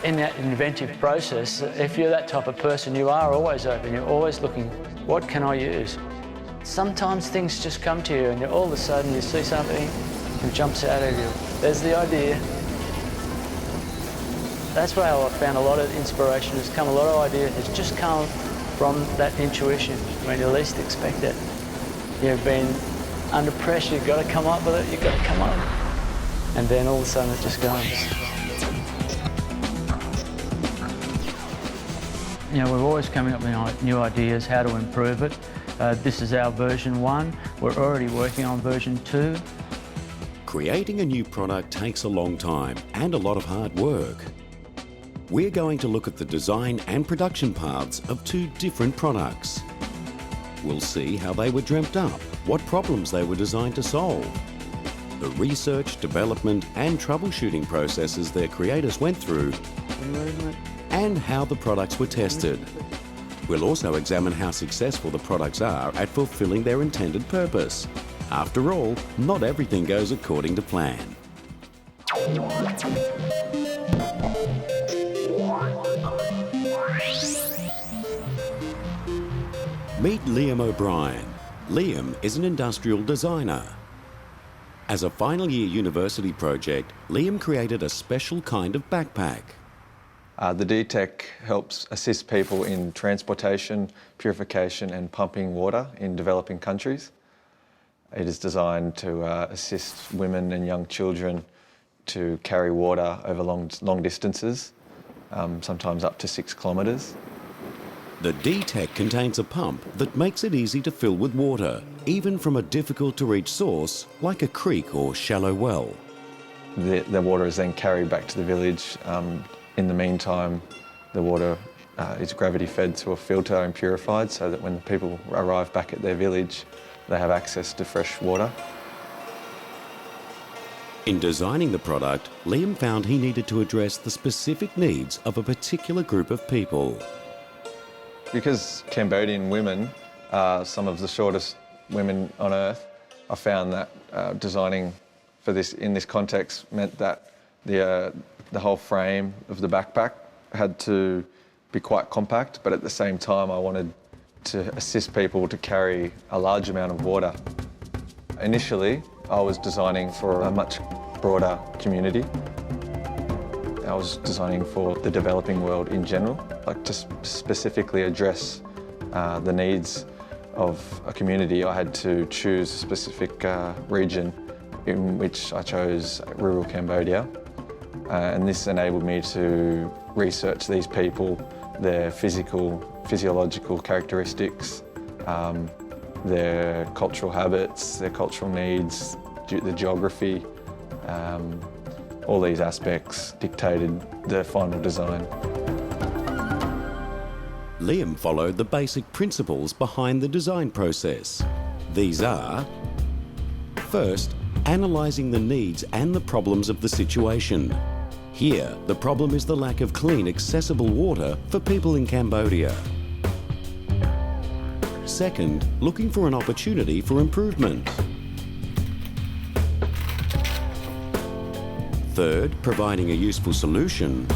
In that inventive process, if you're that type of person, you are always open, you're always looking, what can I use? Sometimes things just come to you and all of a sudden you see something and jumps out at you. There's the idea. That's where I found a lot of inspiration has come, a lot of idea has just come from that intuition when you least expect it. You've been under pressure, you've got to come up with it, you've got to come up. And then all of a sudden it just goes. You know, we're always coming up with new ideas, how to improve it. This is our version 1. We're already working on version 2. Creating a new product takes a long time and a lot of hard work. We're going to look at the design and production paths of 2 different products. We'll see how they were dreamt up, what problems they were designed to solve, the research, development and troubleshooting processes their creators went through, and how the products were tested. We'll also examine how successful the products are at fulfilling their intended purpose. After all, not everything goes according to plan. Meet Liam O'Brien. Liam is an industrial designer. As a final year university project, Liam created a special kind of backpack. The DTEC helps assist people in transportation, purification and pumping water in developing countries. It is designed to assist women and young children to carry water over long distances, sometimes up to 6 kilometres. The DTEC contains a pump that makes it easy to fill with water, even from a difficult-to-reach source like a creek or shallow well. The water is then carried back to the village. In the meantime, the water is gravity-fed to a filter and purified so that when the people arrive back at their village, they have access to fresh water. In designing the product, Liam found he needed to address the specific needs of a particular group of people. Because Cambodian women are some of the shortest women on earth, I found that designing for this in this context meant that the whole frame of the backpack had to be quite compact, but at the same time I wanted to assist people to carry a large amount of water. Initially, I was designing for a much broader community. I was designing for the developing world in general, like to specifically address the needs of a community. I had to choose a specific region, in which I chose rural Cambodia. And this enabled me to research these people, their physiological characteristics, their cultural habits, their cultural needs, the geography. All these aspects dictated the final design. Liam followed the basic principles behind the design process. These are: first, analysing the needs and the problems of the situation. Here, the problem is the lack of clean, accessible water for people in Cambodia. Second, looking for an opportunity for improvement. Third, providing a useful solution.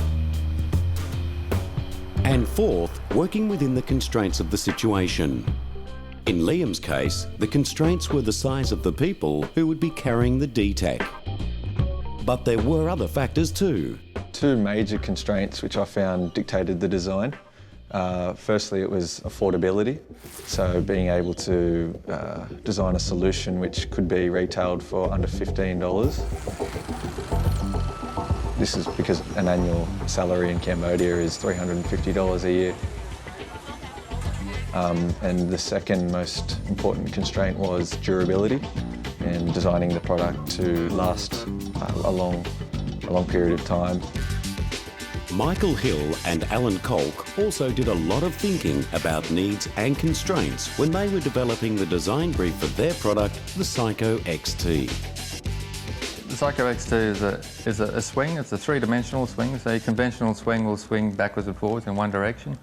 And fourth, working within the constraints of the situation. In Liam's case, the constraints were the size of the people who would be carrying the DTEC. But there were other factors too. 2 major constraints which I found dictated the design. Firstly, it was affordability, so being able to design a solution which could be retailed for under $15. This is because an annual salary in Cambodia is $350 a year. And the second most important constraint was durability, and designing the product to last a long period of time. Michael Hill and Alan Kolk also did a lot of thinking about needs and constraints when they were developing the design brief for their product, the Psycho XT. The Psycho XT is a swing. It's a 3-dimensional swing. So a conventional swing will swing backwards and forwards in one direction.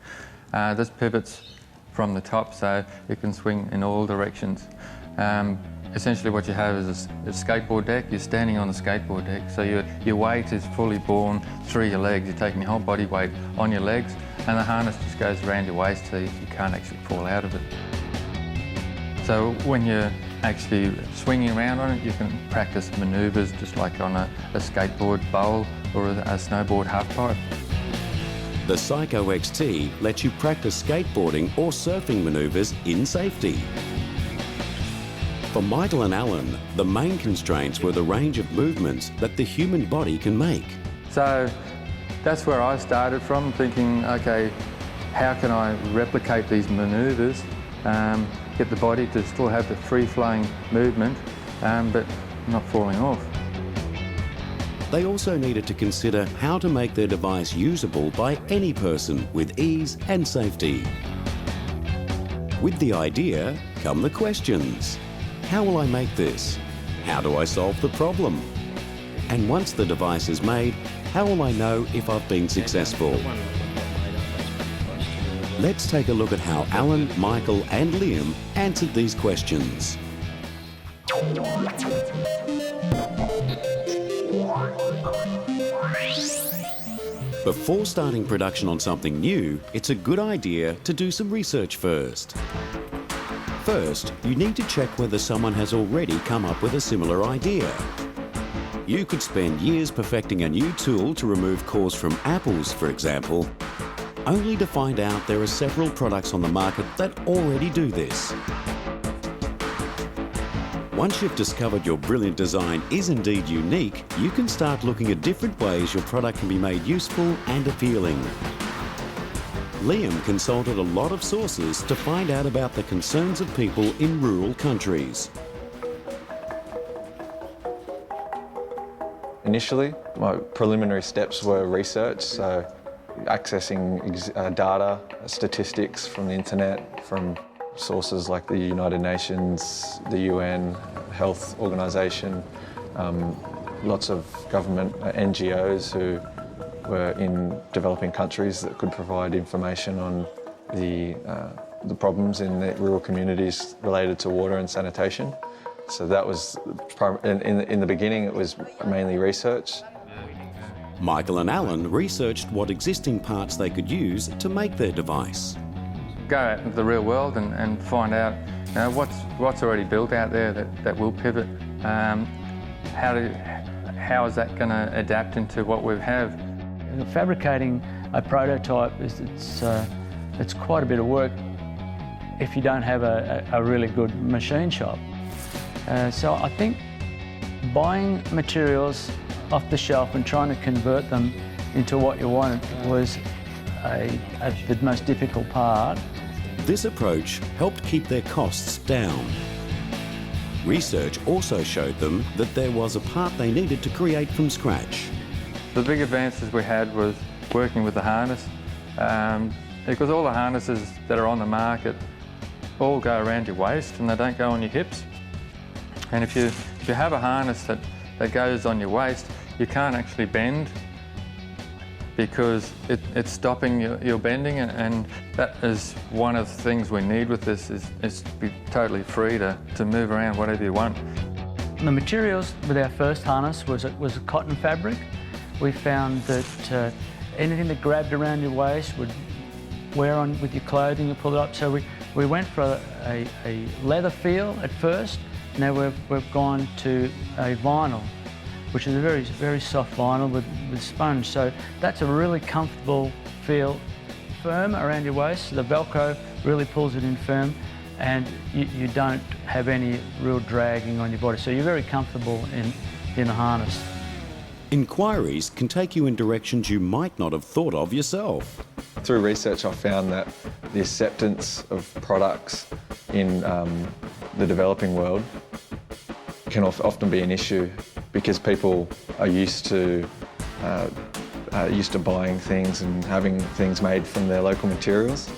This pivots from the top, so it can swing in all directions. essentially what you have is a skateboard deck. You're standing on the skateboard deck, so your weight is fully borne through your legs. You're taking your whole body weight on your legs, and the harness just goes around your waist so you can't actually fall out of it. So when you're actually swinging around on it, you can practice manoeuvres just like on a skateboard bowl or a snowboard halfpipe. The Psycho XT lets you practice skateboarding or surfing manoeuvres in safety. For Michael and Alan, the main constraints were the range of movements that the human body can make. So that's where I started from, thinking, okay, how can I replicate these manoeuvres, get the body to still have the free-flowing movement, but not falling off. They also needed to consider how to make their device usable by any person with ease and safety. With the idea come the questions. How will I make this? How do I solve the problem? And once the device is made, how will I know if I've been successful? Let's take a look at how Alan, Michael and Liam answered these questions. Before starting production on something new, it's a good idea to do some research first. First, you need to check whether someone has already come up with a similar idea. You could spend years perfecting a new tool to remove cores from apples, for example, only to find out there are several products on the market that already do this. Once you've discovered your brilliant design is indeed unique, you can start looking at different ways your product can be made useful and appealing. Liam consulted a lot of sources to find out about the concerns of people in rural countries. Initially, my preliminary steps were research, so accessing data, statistics from the internet, from sources like the United Nations, the UN, Health Organisation, lots of government NGOs who were in developing countries that could provide information on the problems in the rural communities related to water and sanitation. So that was, in the beginning, it was mainly research. Michael and Alan researched what existing parts they could use to make their device. Go out into the real world and find out, you know, what's already built out there that will pivot. How is that going to adapt into what we have? Fabricating a prototype it's quite a bit of work if you don't have a really good machine shop. So I think buying materials off the shelf and trying to convert them into what you wanted was the most difficult part. This approach helped keep their costs down. Research also showed them that there was a part they needed to create from scratch. The big advances we had was working with the harness, because all the harnesses that are on the market all go around your waist and they don't go on your hips. And if you have a harness that goes on your waist, you can't actually bend because it's stopping your bending, and that is one of the things we need with this is to be totally free to move around whatever you want. The materials with our first harness was a cotton fabric. We found that anything that grabbed around your waist would wear on with your clothing and pull it up. So we went for a leather feel at first. Now we've gone to a vinyl, which is a very, very soft vinyl with sponge. So that's a really comfortable feel, firm around your waist. So the Velcro really pulls it in firm, and you don't have any real dragging on your body. So you're very comfortable in a harness. Inquiries can take you in directions you might not have thought of yourself. Through research, I found that the acceptance of products in the developing world can often be an issue because people are used to buying things and having things made from their local materials.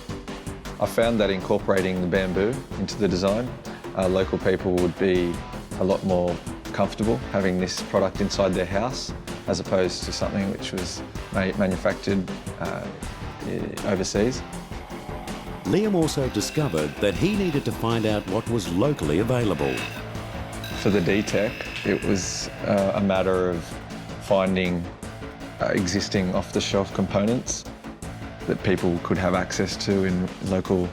I found that incorporating the bamboo into the design, local people would be a lot more comfortable having this product inside their house as opposed to something which was manufactured overseas. Liam also discovered that he needed to find out what was locally available. For the D-Tech, it was a matter of finding existing off-the-shelf components that people could have access to in local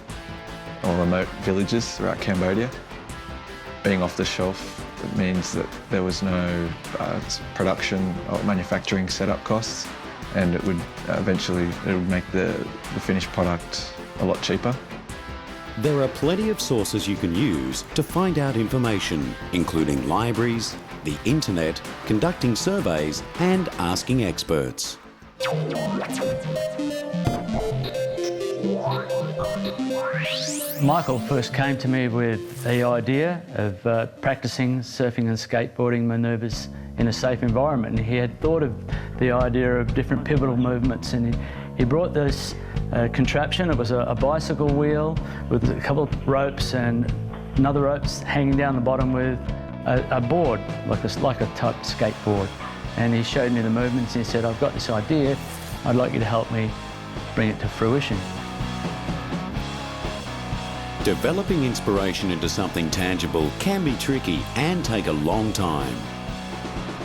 or remote villages throughout Cambodia. Being off the shelf, it means that there was no production or manufacturing setup costs, and it would eventually make the finished product a lot cheaper. There are plenty of sources you can use to find out information, including libraries, the internet, conducting surveys and asking experts. Michael first came to me with the idea of practicing surfing and skateboarding manoeuvres in a safe environment. And he had thought of the idea of different pivotal movements, and he brought this contraption. It was a bicycle wheel with a couple of ropes and another ropes hanging down the bottom with a board, like a type skateboard. And he showed me the movements and he said, I've got this idea, I'd like you to help me bring it to fruition. Developing inspiration into something tangible can be tricky and take a long time.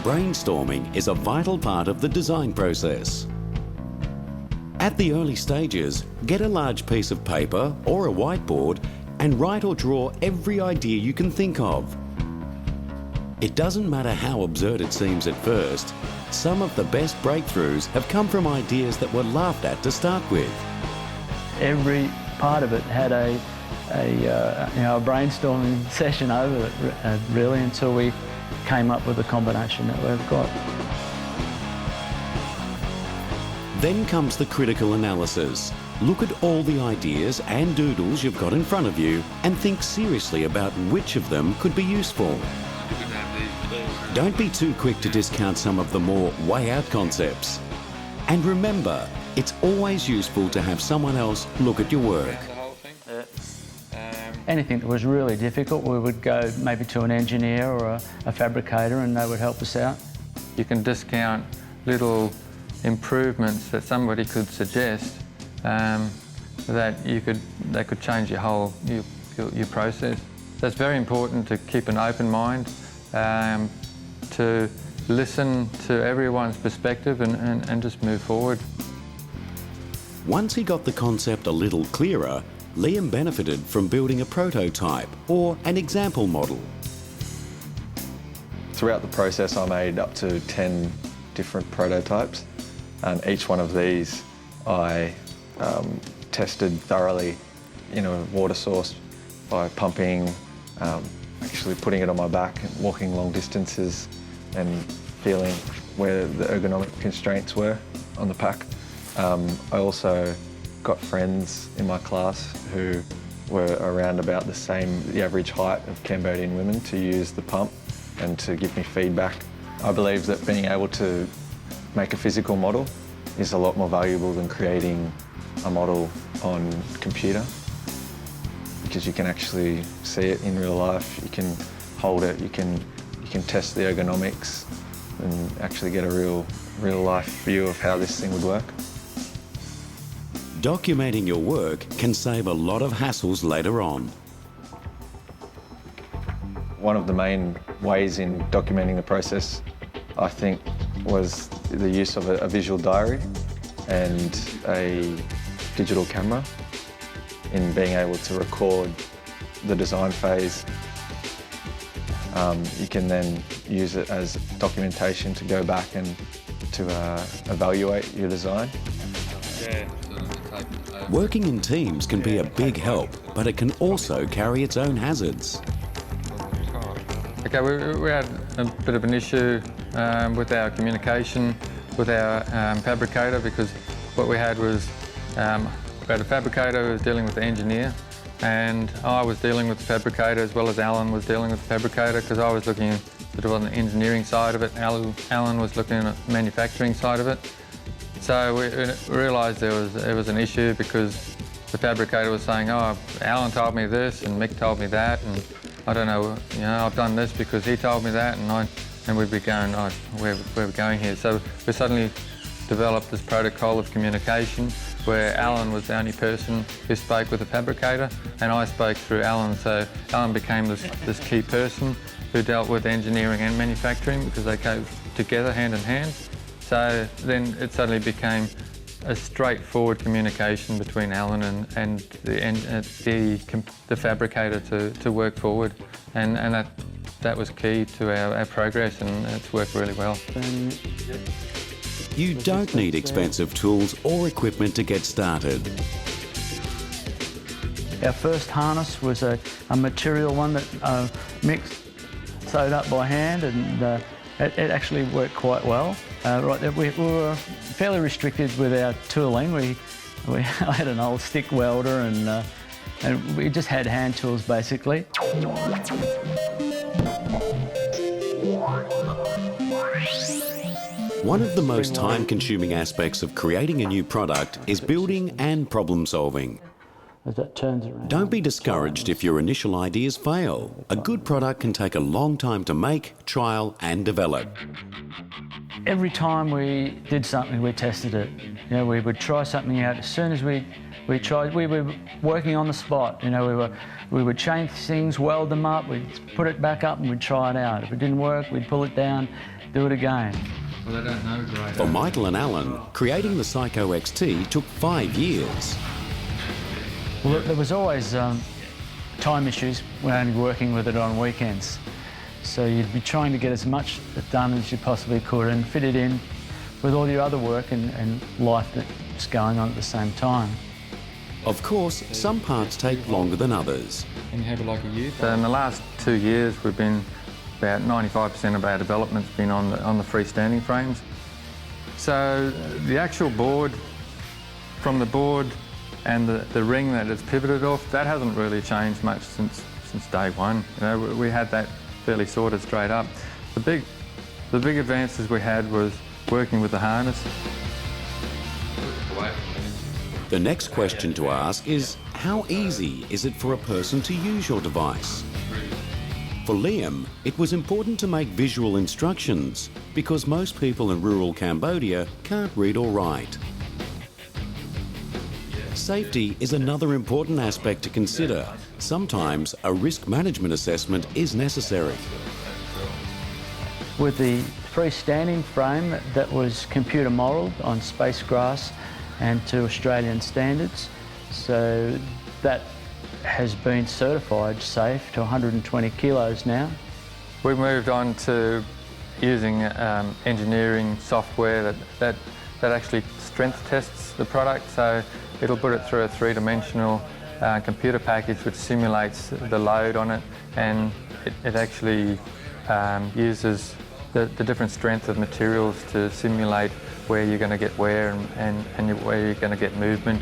Brainstorming is a vital part of the design process. At the early stages, get a large piece of paper or a whiteboard and write or draw every idea you can think of. It doesn't matter how absurd it seems at first, some of the best breakthroughs have come from ideas that were laughed at to start with. Every part of it had a brainstorming session over it, really, until we came up with the combination that we've got. Then comes the critical analysis. Look at all the ideas and doodles you've got in front of you and think seriously about which of them could be useful. Don't be too quick to discount some of the more way-out concepts. And remember, it's always useful to have someone else look at your work. Anything that was really difficult, we would go maybe to an engineer or a fabricator, and they would help us out. You can discount little improvements that somebody could suggest that could change your whole your process. So it's very important to keep an open mind, to listen to everyone's perspective and just move forward. Once he got the concept a little clearer, Liam benefited from building a prototype or an example model. Throughout the process, I made up to 10 different prototypes, and each one of these I tested thoroughly in a water source by pumping, actually putting it on my back and walking long distances and feeling where the ergonomic constraints were on the pack. I also got friends in my class who were around about the average height of Cambodian women to use the pump and to give me feedback. I believe that being able to make a physical model is a lot more valuable than creating a model on computer, because you can actually see it in real life, you can hold it, you can test the ergonomics and actually get a real life view of how this thing would work. Documenting your work can save a lot of hassles later on. One of the main ways in documenting the process, I think, was the use of a visual diary and a digital camera in being able to record the design phase. You can then use it as documentation to go back and to evaluate your design. Working in teams can be a big help, but it can also carry its own hazards. Okay, we had a bit of an issue with our communication with our fabricator, because what we had was we had a fabricator who was dealing with the engineer, and I was dealing with the fabricator as well as Alan was dealing with the fabricator, because I was looking sort of on the engineering side of it. Alan was looking at the manufacturing side of it. So we realised there was an issue, because the fabricator was saying, oh, Alan told me this and Mick told me that, and I don't know, I've done this because he told me that, and we'd be going, oh, where are we going here? So we suddenly developed this protocol of communication where Alan was the only person who spoke with the fabricator, and I spoke through Alan. So Alan became this key person, who dealt with engineering and manufacturing because they go together hand in hand. So then it suddenly became a straightforward communication between Alan and the fabricator to work forward, and that was key to our progress, and it's worked really well. You don't need expensive tools or equipment to get started. Our first harness was a material one that mixed, sewed up by hand, and it actually worked quite well. We were fairly restricted with our tooling. I had an old stick welder, and we just had hand tools basically. One of the most time-consuming aspects of creating a new product is building and problem-solving. As that turns around. Don't be discouraged if your initial ideas fail. A good product can take a long time to make, trial and develop. Every time we did something, we tested it. You know, we would try something out. As soon as we tried, we were working on the spot. You know, we would change things, weld them up, we'd put it back up and we'd try it out. If it didn't work, we'd pull it down, do it again. Well, they don't know great. For Michael and Alan, creating the Psycho XT took 5 years. Well, there was always time issues when only working with it on weekends. So you'd be trying to get as much done as you possibly could and fit it in with all your other work and life that's going on at the same time. Of course, some parts take longer than others. And you have like a year? So in the last 2 years, we've been about 95% of our development's been on the freestanding frames. So the actual board, from the board and the ring that it's pivoted off, that hasn't really changed much since day one. You know, we had that fairly sorted straight up. The big advances we had was working with the harness. The next question to ask is, how easy is it for a person to use your device? For Liam, it was important to make visual instructions because most people in rural Cambodia can't read or write. Safety is another important aspect to consider. Sometimes a risk management assessment is necessary. With the freestanding frame that was computer modelled on space grass and to Australian standards, so that has been certified safe to 120 kilos now. We moved on to using engineering software that actually strength tests the product, so it'll put it through a three-dimensional computer package which simulates the load on it, and it actually uses the different strength of materials to simulate where you're going to get wear and where you're going to get movement.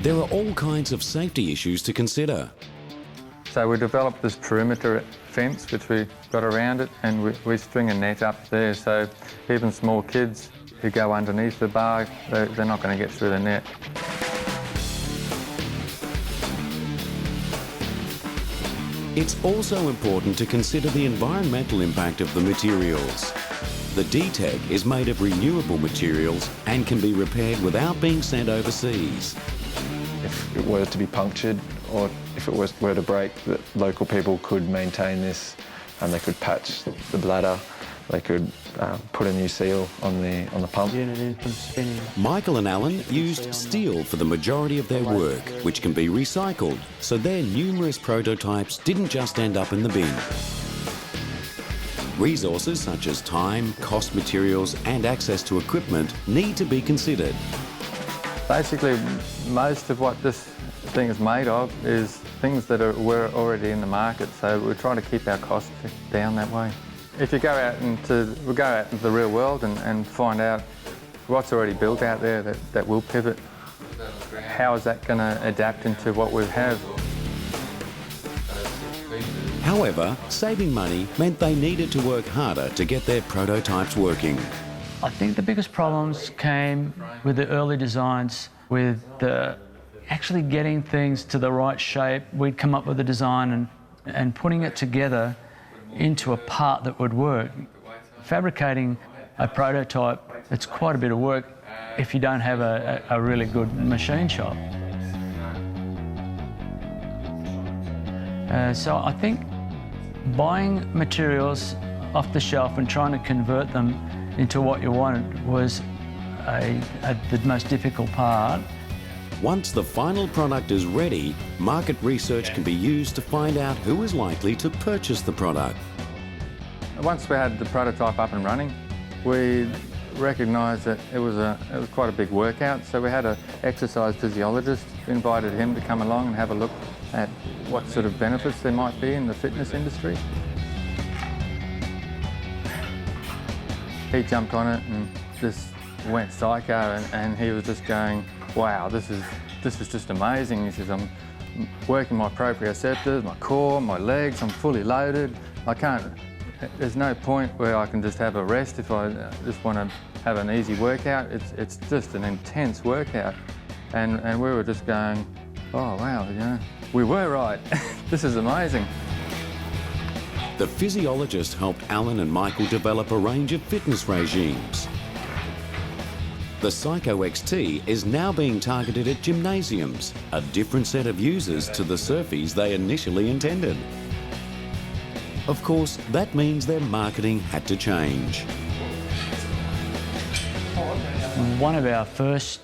There are all kinds of safety issues to consider. So we developed this perimeter fence which we got around it, and we string a net up there, so even small kids who go underneath the bar, they're not going to get through the net. It's also important to consider the environmental impact of the materials. The D-Tech is made of renewable materials and can be repaired without being sent overseas. If it were to be punctured or if it were to break, that local people could maintain this, and they could patch the bladder, they could put a new seal on the pump. Unit in from spinning. Michael and Alan used steel for the majority of their work, which can be recycled, so their numerous prototypes didn't just end up in the bin. Resources such as time, cost materials and access to equipment need to be considered. Basically, most of what this thing is made of is things that were already in the market, so we're trying to keep our costs down that way. If you go out into the real world and find out what's already built out there that will pivot, how is that going to adapt into what we have? However, saving money meant they needed to work harder to get their prototypes working. I think the biggest problems came with the early designs, with actually getting things to the right shape. We'd come up with a design and putting it together into a part that would work. Fabricating a prototype, it's quite a bit of work if you don't have a really good machine shop. So I think Buying materials off the shelf and trying to convert them into what you wanted was the most difficult part. Once the final product is ready, market research can be used to find out who is likely to purchase the product. Once we had the prototype up and running, we recognised that it was quite a big workout, so we had an exercise physiologist. We invited him to come along and have a look at what sort of benefits there might be in the fitness industry. He jumped on it and just went psycho, and he was just going, wow, this is just amazing. He says, I'm working my proprioceptors, my core, my legs, I'm fully loaded. There's no point where I can just have a rest if I just want to have an easy workout. It's just an intense workout. And we were just going, oh wow, you know, we were right. This is amazing. The physiologist helped Alan and Michael develop a range of fitness regimes. The Psycho XT is now being targeted at gymnasiums, a different set of users to the surfies they initially intended. Of course, that means their marketing had to change. One of our first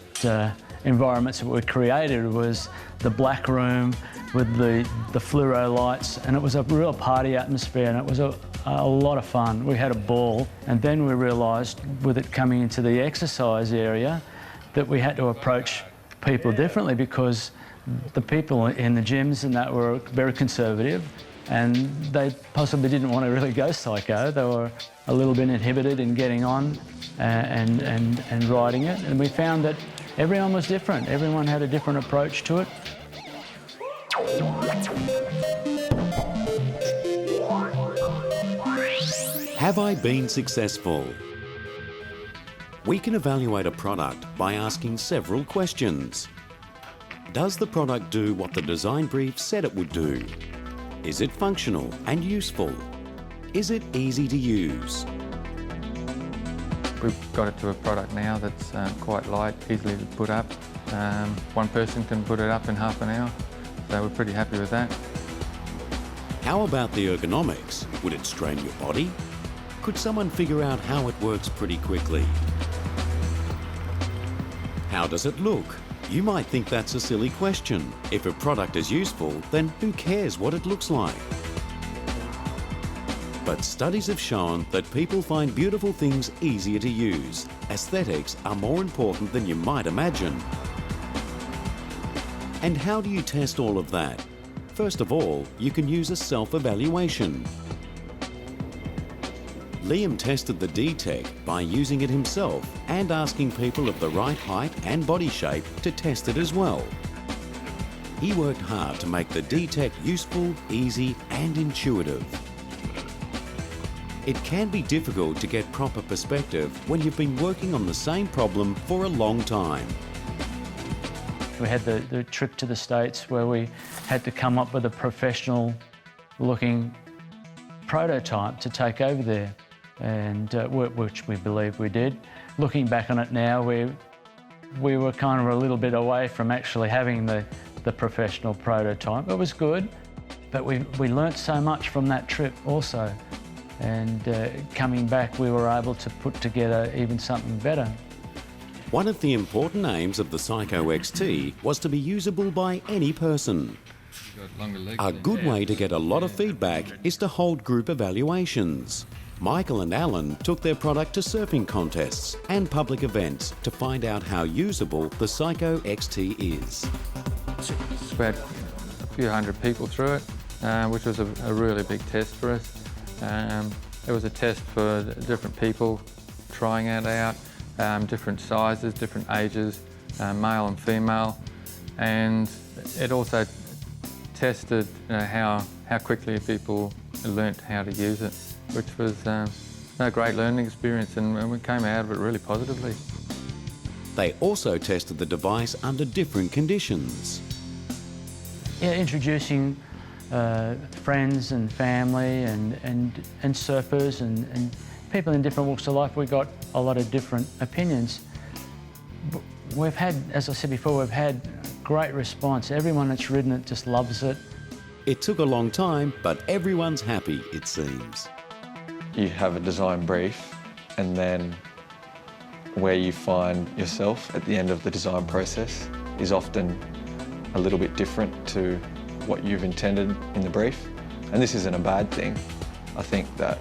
environments that we created was the black room with the fluoro lights, and it was a real party atmosphere, and it was a lot of fun. We had a ball, and then we realised with it coming into the exercise area that we had to approach people differently, because the people in the gyms and that were very conservative, and they possibly didn't want to really go psycho. They were a little bit inhibited in getting on and riding it, and we found that everyone was different. Everyone had a different approach to it. Have I been successful? We can evaluate a product by asking several questions. Does the product do what the design brief said it would do? Is it functional and useful? Is it easy to use? We've got it to a product now that's quite light, easily to put up. One person can put it up in half an hour, so we're pretty happy with that. How about the ergonomics? Would it strain your body? Could someone figure out how it works pretty quickly? How does it look? You might think that's a silly question. If a product is useful, then who cares what it looks like? But studies have shown that people find beautiful things easier to use. Aesthetics are more important than you might imagine. And how do you test all of that? First of all, you can use a self-evaluation. Liam tested the D-Tech by using it himself and asking people of the right height and body shape to test it as well. He worked hard to make the D-Tech useful, easy and intuitive. It can be difficult to get proper perspective when you've been working on the same problem for a long time. We had the trip to the States where we had to come up with a professional looking prototype to take over there, and which we believe we did. Looking back on it now, we were kind of a little bit away from actually having the professional prototype. It was good, but we learnt so much from that trip also, and coming back we were able to put together even something better. One of the important aims of the Psycho XT was to be usable by any person. A good way to get a lot of feedback is to hold group evaluations. Michael and Alan took their product to surfing contests and public events to find out how usable the Psycho XT is. We had a few hundred people through it, which was a really big test for us. It was a test for different people trying it out, different sizes, different ages, male and female, and it also tested how quickly people learnt how to use it, which was a great learning experience, and we came out of it really positively. They also tested the device under different conditions. Yeah, introducing friends and family and surfers and people in different walks of life, we got a lot of different opinions. We've had, as I said before, we've had great response. Everyone that's ridden it just loves it. It took a long time, but everyone's happy, it seems. You have a design brief, and then where you find yourself at the end of the design process is often a little bit different to what you've intended in the brief. And this isn't a bad thing. I think that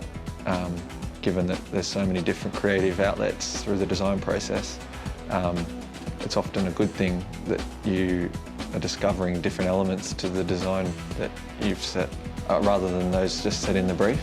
given that there's so many different creative outlets through the design process, it's often a good thing that you are discovering different elements to the design that you've set, rather than those just set in the brief.